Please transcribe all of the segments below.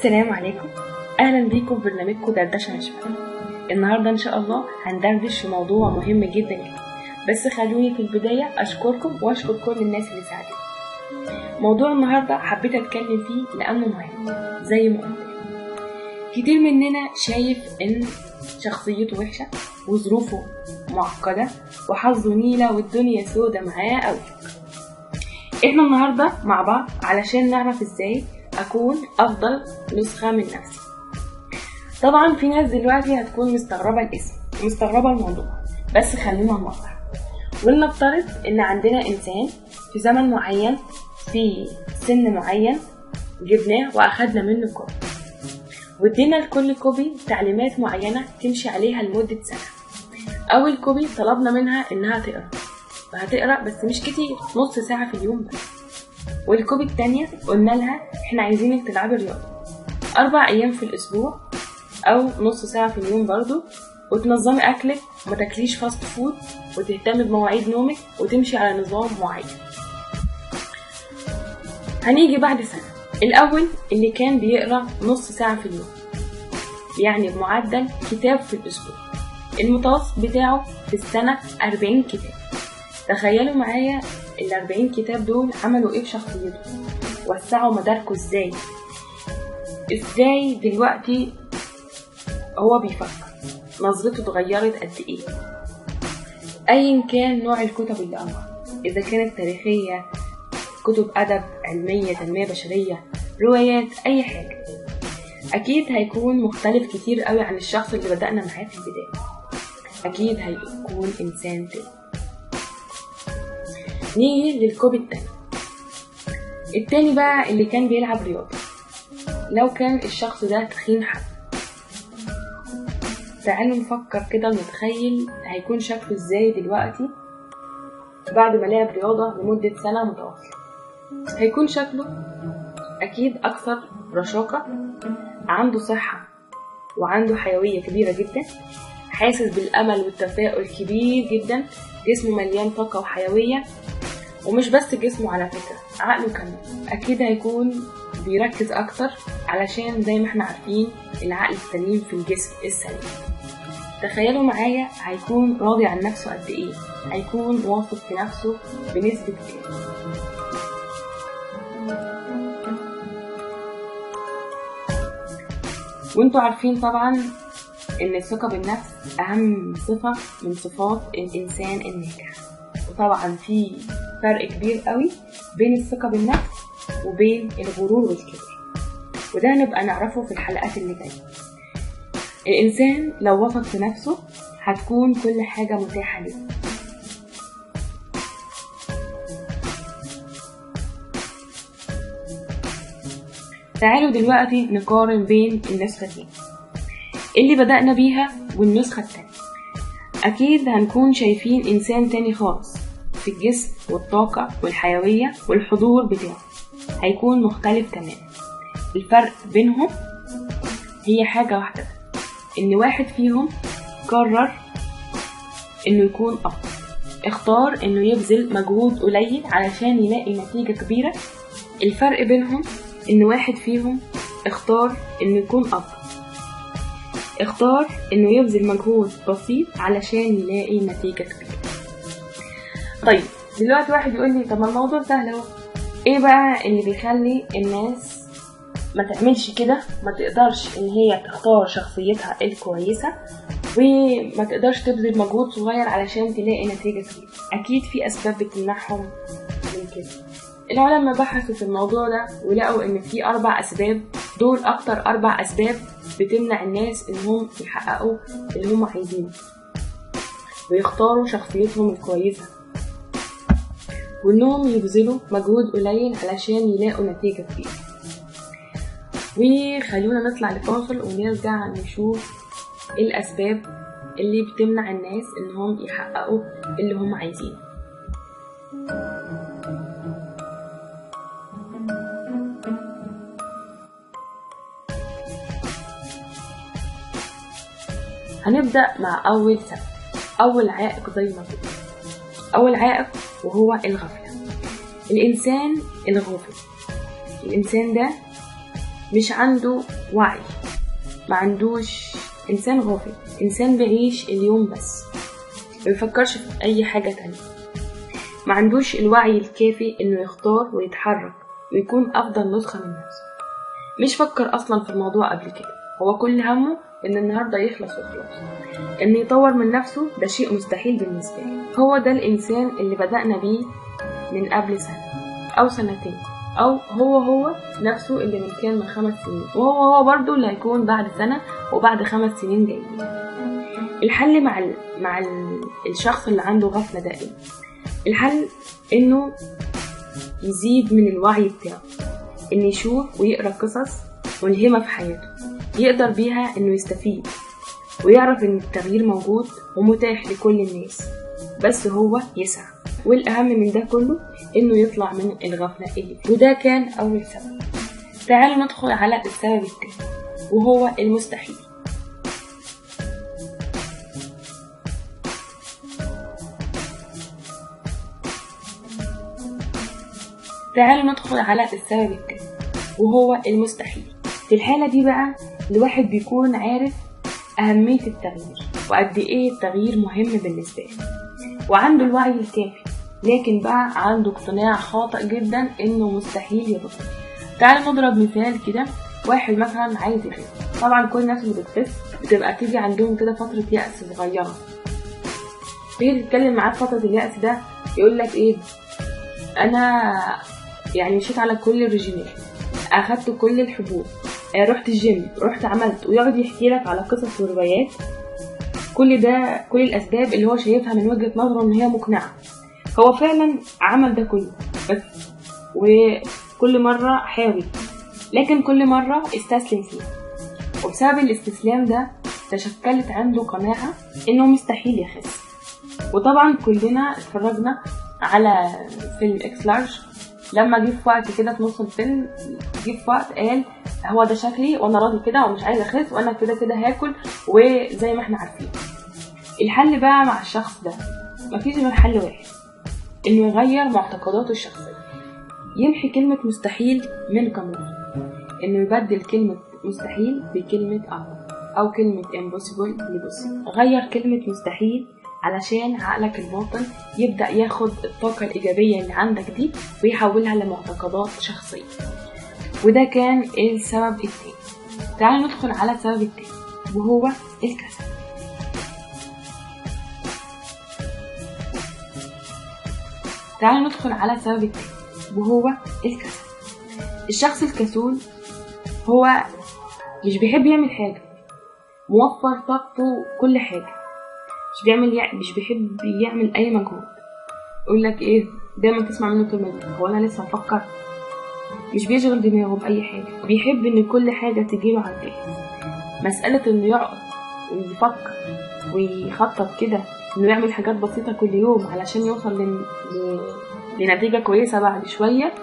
السلام عليكم، اهلا بيكم في برنامجكم دردشه نشفه. النهارده ان شاء الله هندردش في موضوع مهم جدا بس خلوني في البدايه اشكركم واشكر كل الناس اللي ساعدتني. موضوع النهارده حبيت اتكلم فيه لانه مهم. زي ما قلت كتير مننا شايف ان شخصيته وحشه وظروفه معقده وحظه نيله والدنيا سودة معاه قوي. احنا النهارده مع بعض علشان نعرف ازاي اكون افضل نسخة من نفسي. طبعا في ناس دلوقتي هتكون مستغربة الاسم ومستغربة الموضوع، بس خلونا نوضح ولنفترض ان عندنا انسان في زمن معين في سن معين جبناه واخدنا منه كوبي وادينا لكل كوبي تعليمات معينة تمشي عليها لمدة سنة. اول كوبي طلبنا منها انها تقرأ، فهتقرأ بس مش كتير، نص ساعة في اليوم بس. والكوبي التانية قلنا لها احنا عايزينك تلعبي رياضة 4 أيام في الأسبوع أو نص ساعة في اليوم برضو، وتنظمي أكلك وما تاكليش فاست فود وتهتمي بمواعيد نومك وتمشي على نظام معين. هنيجي بعد سنة الأول اللي كان بيقرأ نص ساعة في اليوم، يعني بمعدل كتاب في الأسبوع، المتوسط بتاعه في السنة 40 كتاب. تخيلوا معايا ال40 كتاب دول عملوا ايه في شخصيته، وسعوا مداركه ازاي دلوقتي هو بيفكر، نظرته اتغيرت قد ايه. ايا كان نوع الكتب اللي قراها، اذا كانت تاريخية، كتب ادب، علمية، تنمية بشرية، روايات، اي حاجة، اكيد هيكون مختلف كتير قوي عن الشخص اللي بدأنا معاه في البداية. اكيد هيكون انسان تاني. نيجي للكوبي التاني بقى اللي كان بيلعب رياضة. لو كان الشخص ده تخين حد، تعالوا نفكر كده ونتخيل هيكون شكله ازاي دلوقتي بعد ما لعب رياضة لمدة سنة متواصلة. هيكون شكله أكيد أكثر رشاقة، عنده صحة وعنده حيوية كبيرة جدا، حاسس بالأمل والتفاؤل كبير جدا، جسمه مليان طاقة وحيوية، ومش بس جسمه على فكرة، عقله كمان أكيد هيكون بيركز أكتر، علشان زي ما احنا عارفين العقل السليم في الجسم السليم. تخيلوا معايا هيكون راضي عن نفسه قد ايه، هيكون واثق في نفسه بنسبة كام. وانتوا عارفين طبعا ان الثقة بالنفس اهم صفة من صفات الانسان الناجح، وطبعا في فرق كبير قوي بين الثقة بالنفس وبين الغرور والكبر، وده نبقى نعرفه في الحلقات اللي جاية. الإنسان لو وثق في نفسه هتكون كل حاجة متاحة له. تعالوا دلوقتي نقارن بين النسختين اللي بدأنا بيها والنسخة التانية. أكيد هنكون شايفين إنسان تاني خالص في الجسم والطاقة والحيوية والحضور بتاعه، هيكون مختلف تماما. الفرق بينهم هي حاجة واحدة، إن واحد فيهم قرر إنه يكون أفضل، اختار إنه يبذل مجهود قليل علشان يلاقي نتيجة كبيرة. الفرق بينهم إن واحد فيهم اختار إنه يكون أفضل، اختار إنه يبذل مجهود بسيط علشان يلاقي نتيجة كبيرة. طيب دلوقتي واحد يقول لي طب ما الموضوع سهل اهو، ايه بقى اللي بيخلي الناس ما تعملش كده، ما تقدرش ان هي تختار شخصيتها الكويسة وما تقدرش تبذل مجهود صغير علشان تلاقي نتيجة كبيرة؟ اكيد في اسباب بتمنعهم من كده. العلماء بحثوا في الموضوع ده ولقوا ان في 4 اسباب، دول اكتر 4 اسباب بتمنع الناس انهم يحققوا اللي هم عايزينه ويختاروا شخصيتهم الكويسة، وانهم يبذلوا مجهود قليل علشان يلاقوا نتيجة كبيرة. وخلونا نطلع لفاصل ونرجع نشوف الاسباب اللي بتمنع الناس انهم يحققوا اللي هم عايزينه. هنبدأ مع اول سبب، اول عائق زي ما قلت، اول عائق وهو الغفلة. الانسان الغافل، الانسان ده مش عنده وعي، ما عندوش إنسان غافل، إنسان بيعيش اليوم بس، ما بيفكرش في أي حاجة تانية، ما عندوش الوعي الكافي إنه يختار ويتحرك ويكون أفضل نسخة من نفسه. مش فكر أصلا في الموضوع قبل كده، هو كل همه إن النهاردة يخلص وخلاص. إن يطور من نفسه ده شيء مستحيل بالنسبة له. هو ده الإنسان اللي بدأنا بيه من قبل سنة أو سنتين، أو هو نفسه اللي كان من 5 سنين، وهو برضو اللي هيكون بعد سنة وبعد 5 سنين جايين. الحل مع الشخص اللي عنده غفلة دائمة، الحل إنه يزيد من الوعي بتاعه، إنه يشوف ويقرأ قصص ملهمة في حياته يقدر بيها إنه يستفيد، ويعرف إن التغيير موجود ومتاح لكل الناس، بس هو يسعى. والأهم من ده كله إنه يطلع من الغفلة اللي فيه. وده كان أول سبب. تعالوا ندخل على السبب الثاني، وهو المستحيل. تعالوا ندخل على السبب الثاني، وهو المستحيل. في الحالة دي بقى الواحد بيكون عارف أهمية التغيير وقد إيه التغيير مهم بالنسبة له، وعنده الوعي الكافي، لكن بقى عنده اقتناع خاطئ جدا إنه مستحيل يتغير. تعالوا نضرب مثال كده. واحد مثلا عايز يخس، طبعا كل الناس اللي بتخس بتبقى تيجي عندهم كده فترة يأس صغيرة، تيجي تتكلم معاه فترة اليأس ده يقول لك إيه، أنا يعني مشيت على كل الرجيمات، أخدت كل الحبوب، رحت الجيم، رحت عملت، ويقعد يحكي لك على قصص وروايات. كل ده كل الأسباب اللي هو شايفها من وجهة نظره إن هي مقنعة. هو فعلا عمل ده كله، بس وكل مرة حاول، لكن كل مرة استسلم فيه، وبسبب الاستسلام ده تشكلت عنده قناعة إنه مستحيل يخس. وطبعا كلنا اتفرجنا على فيلم إكس لارج، لما جه في وقت كده في نص الفيلم جه في وقت قال هو ده شكلي وانا راضي كده ومش عايز اخس وانا كده كده هاكل، وزي ما احنا عارفين. الحل بقى مع الشخص ده مفيش غير حل واحد، انه يغير معتقداته الشخصيه، يمحي كلمه مستحيل من قاموسه، انه يبدل كلمه مستحيل بكلمه اعظم، او كلمه impossible لبوسيبل. غير كلمه مستحيل علشان عقلك الباطن يبدأ ياخد الطاقة الإيجابية اللي عندك دي ويحولها لمعتقدات شخصية. وده كان السبب الثاني. تعالوا ندخل على السبب الثاني، وهو الكسل. تعالوا ندخل على السبب الثاني، وهو الكسل. الشخص الكسول هو مش بيحب يعمل حاجة، موفر طاقته كل حاجة، مش بيحب يعمل اي مجهود. يقول لك ايه دايما تسمع منه الكلمه دي، هو انا لسه هفكر؟ مش بيشغل دماغه باي حاجه، بيحب ان كل حاجه تجيله على الجاهز. مساله انه يقعد ويفكر ويخطط كده انه يعمل حاجات بسيطه كل يوم علشان يوصل لنتيجه كويسه بعد شويه،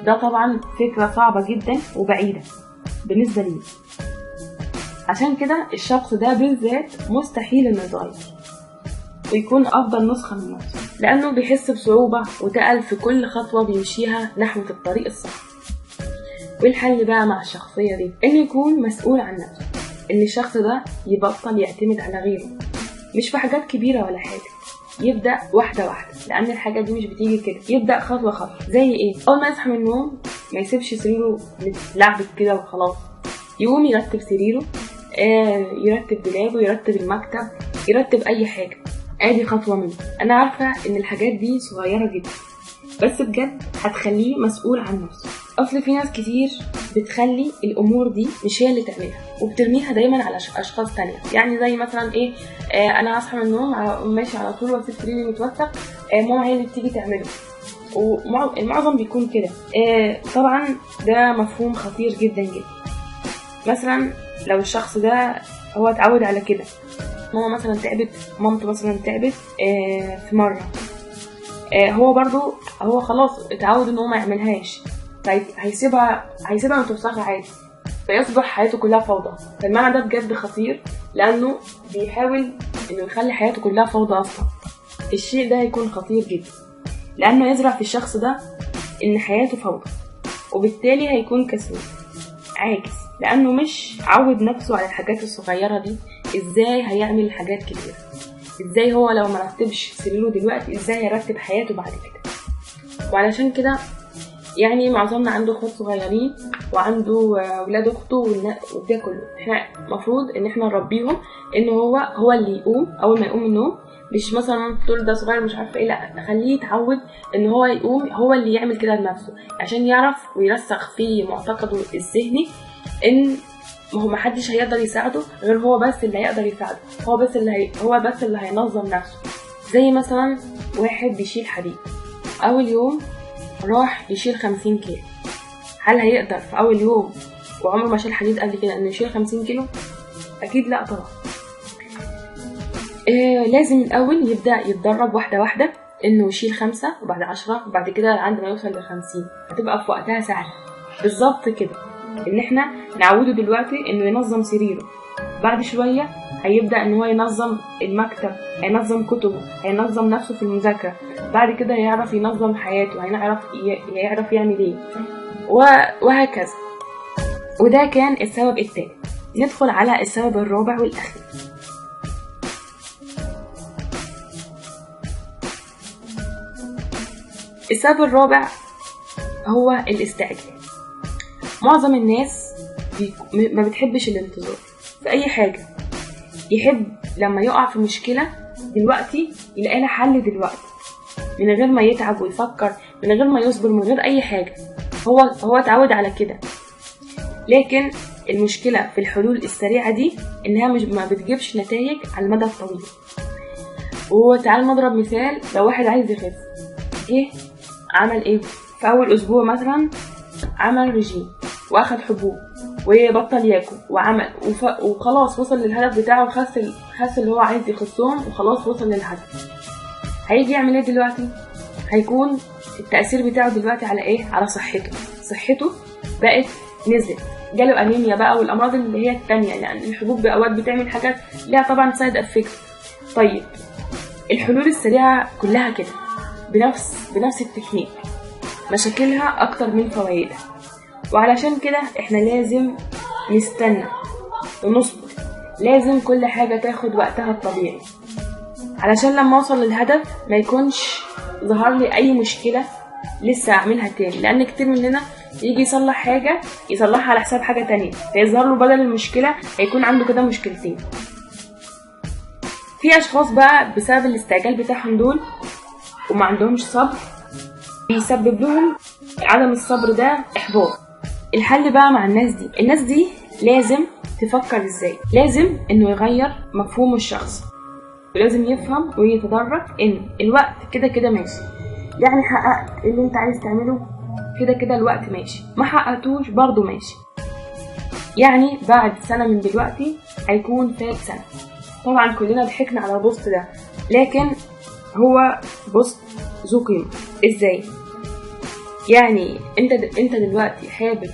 ده طبعا فكره صعبه جدا وبعيده بالنسبه لي. عشان كده الشخص ده بالذات مستحيل انه يتغير ويكون أفضل نسخة من نفسه، لأنه بيحس بصعوبة وتقل في كل خطوة بيمشيها نحو الطريق الصح. والحل بقى مع الشخصية دي إنه يكون مسؤول عن نفسه، إن الشخص ده يبطل يعتمد على غيره، مش في حاجات كبيرة ولا حاجة، يبدأ واحدة واحدة، لأن الحاجة دي مش بتيجي كده. يبدأ خطوة خطوة. زي إيه؟ أول ما يصحى من النوم ما يسيبش سريره متلعبك كده وخلاص، يقوم يرتب سريره، يرتب دولابه، يرتب المكتب، يرتب أي حاجة. ادي خطوة منه. انا عارفة ان الحاجات دي صغيرة جدا، بس بجد هتخليه مسؤول عن نفسه. اصل في ناس كتير بتخلي الامور دي مش هي اللي تعملها، وبترميها دايما على اشخاص تانية. يعني زي مثلا ايه، انا هصحى من النوم ماشي على طول واسيب سريري متوسخ، ماما هي اللي بتيجي تعمله، والمعظم بيكون كده. طبعا ده مفهوم خطير جدا جدا. مثلا لو الشخص ده هو اتعود على كده، ماما مثلا تعبت، مامته مثلا تعبت في مرة، هو برضو هو خلاص اتعود ان هو ما يعملهاش، طيب هيسيبها متوسخة عادي، فيصبح حياته كلها فوضى. فالمعنى ده بجد خطير، لانه بيحاول انه يخلي حياته كلها فوضى اصلا. الشيء ده هيكون خطير جدا، لانه يزرع في الشخص ده ان حياته فوضى، وبالتالي هيكون كسول. عاجز، لانه مش عود نفسه على الحاجات الصغيرة دي. ازاي هيعمل حاجات كبيرة؟ ازاي هو لو مرتبش سريره دلوقتي ازاي يرتب حياته بعد كده؟ وعلشان كده يعني معظمنا عنده اخوات صغيرين وعنده ولاد اخته وده كله، احنا مفروض ان احنا نربيهم ان هو اللي يقوم اول ما يقوم من النوم. مش مثلا تقول ده صغير مش عارفه ايه، لا خليه يتعود ان هو يقوم هو اللي يعمل كده لنفسه، عشان يعرف ويرسخ في معتقده الذهني ان ما محدش هيقدر يساعده غير هو بس اللي هيقدر يساعده، هو بس اللي هينظم نفسه. زي مثلا واحد بيشيل حديد، اول يوم راح يشيل 50 كيلو، هل هيقدر في اول يوم وعمره ما شال حديد قبل كده انه يشيل 50 كيلو؟ اكيد لا طبعا. لازم الاول يبدأ يتدرب واحدة واحدة انه يشيل 5 وبعد 10 وبعد كده عند ما يوصل ل50 هتبقى في وقتها سهلة. بالظبط كده، ان احنا نعوده دلوقتي انه ينظم سريره، بعد شوية هيبدأ ان هو ينظم المكتب، هينظم كتبه، هينظم نفسه في المذاكرة، بعد كده هيعرف ينظم حياته، هيعرف يعمل ايه وهكذا. وده كان السبب الثالث. ندخل على السبب الرابع والأخير. السبب الرابع هو الاستعجال. معظم الناس ما بتحبش الانتظار في اي حاجة، يحب لما يقع في مشكلة دلوقتي يلاقي لها حل دلوقتي من غير ما يتعب ويفكر، من غير ما يصبر، من غير اي حاجة. هو اتعود على كده. لكن المشكلة في الحلول السريعة دي انها ما بتجيبش نتائج على المدى الطويل. وتعال نضرب مثال. لو واحد عايز يخس، عمل ايه في اول اسبوع؟ مثلا عمل رجيم واخد حبوب وبطل ياكل وعمل وخلاص وصل للهدف بتاعه، خس اللي هو عايز يخسهم وخلاص وصل للهدف. هيجي يعمل ايه دلوقتي؟ هيكون التأثير بتاعه دلوقتي على ايه؟ على صحته بقت نزلت، جاله انيميا بقى والامراض اللي هي التانية، لان الحبوب باوقات بتعمل حاجات ليها طبعا سايد افكت. طيب الحلول السريعة كلها كده بنفس التكنيك، مشاكلها اكتر من فوائدها. وعلشان كده احنا لازم نستنى ونصبر، لازم كل حاجة تاخد وقتها الطبيعي، علشان لما اوصل للهدف ما يكونش ظهر لي اي مشكلة لسه اعملها تاني. لان كتير مننا يجي يصلح حاجة يصلحها على حساب حاجة تانية، فيظهر له بدل المشكلة هيكون عنده كده مشكلتين. في اشخاص بقى بسبب الاستعجال بتاعهم دول وما عندهمش صبر بيسبب لهم عدم الصبر ده احباط. الحل بقى مع الناس دي لازم تفكر ازاي، لازم انه يغير مفهوم الشخص، ولازم يفهم ويتدرج ان الوقت كده ماشي. يعني حققت اللي انت عايز تعمله كده الوقت ماشي، ما حققتوش برضو ماشي. يعني بعد سنة من دلوقتي هيكون فات سنة. طبعا كلنا ضحكنا على البوست ده، لكن هو بوست ذو قيمة. ازاي؟ يعني انت دلوقتي حابب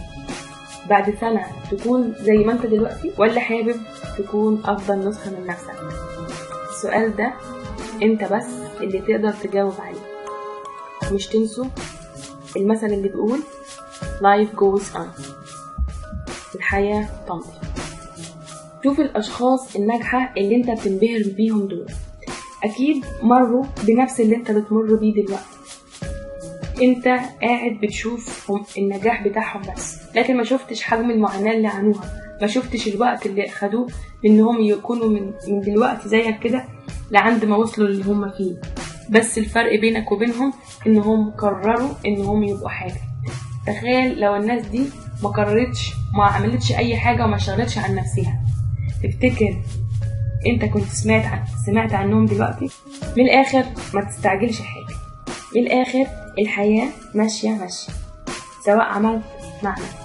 بعد سنة تكون زي ما انت دلوقتي، ولا حابب تكون افضل نسخة من نفسك؟ السؤال ده انت بس اللي تقدر تجاوب عليه. مش تنسوا المثل اللي بيقول life goes on، الحياة تمضي. شوف الاشخاص الناجحة اللي انت بتنبهر بيهم دول اكيد مروا بنفس اللي انت بتمر بيه دلوقتي. انت قاعد بتشوف النجاح بتاعهم بس، لكن ما شفتش حجم المعاناة اللي عانوها، ما شفتش الوقت اللي اخدوه انهم يكونوا من دلوقتي زيك كده لعند ما وصلوا اللي هم فيه. بس الفرق بينك وبينهم انهم قرروا انهم يبقوا حاجة. تخيل لو الناس دي ما قررتش، ما عملتش اي حاجة وما اشتغلتش عن نفسها، تفتكر انت كنت سمعت عنهم دلوقتي؟ من الاخر ما تستعجلش حاجة، من الاخر الحياة ماشية سواء عملت مع نفسك،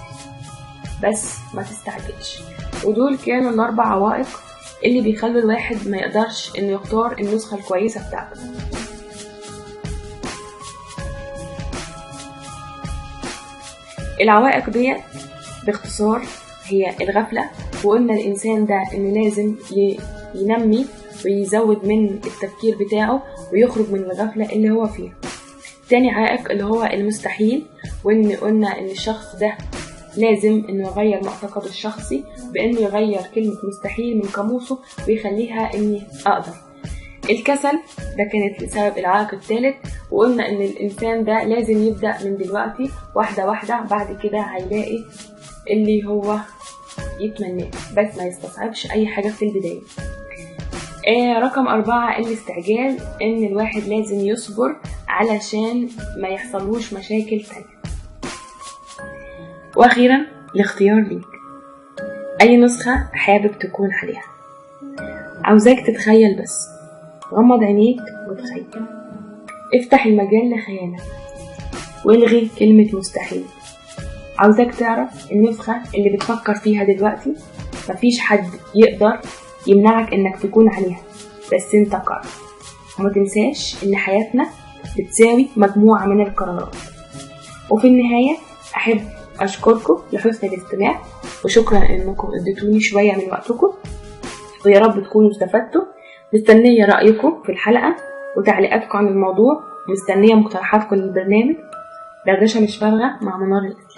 بس ما تستعجلش. ودول كانوا الاربع عوائق اللي بيخلوا الواحد ما يقدرش انه يختار النسخة الكويسة بتاعته. العوائق دي باختصار هي الغفلة، وقلنا الانسان ده انه لازم ينمي ويزود من التفكير بتاعه ويخرج من الغفلة اللي هو فيها. تاني عائق اللي هو المستحيل، وان قلنا ان الشخص ده لازم انه يغير معتقده الشخصي بانه يغير كلمة مستحيل من قاموسه ويخليها اني اقدر. الكسل ده كانت لسبب العائق الثالث، وقلنا ان الانسان ده لازم يبدأ من دلوقتي واحدة واحدة، بعد كده هيلاقي اللي هو يتمناه، بس ما يستصعبش اي حاجة في البداية. رقم 4 الاستعجال، ان الواحد لازم يصبر علشان ما يحصلوش مشاكل تانية. واخيرا الاختيار ليك، اي نسخة حابب تكون عليها. عاوزاك تتخيل بس، غمض عينيك وتخيل، افتح المجال لخيالك والغي كلمة مستحيل. عاوزاك تعرف النسخة اللي بتفكر فيها دلوقتي مفيش حد يقدر يمنعك انك تكون عليها، بس انت قرر. وما تنساش ان حياتنا بتساوي مجموعة من القرارات. وفي النهاية احب اشكركم لحسن الاستماع، وشكرا انكم اديتوني شوية من وقتكم، ويا رب تكونوا استفدتوا. مستنية رأيكم في الحلقة وتعليقاتكم عن الموضوع، مستنية مقترحاتكم للبرنامج. دردشة مش فارغة مع منار الإسلام.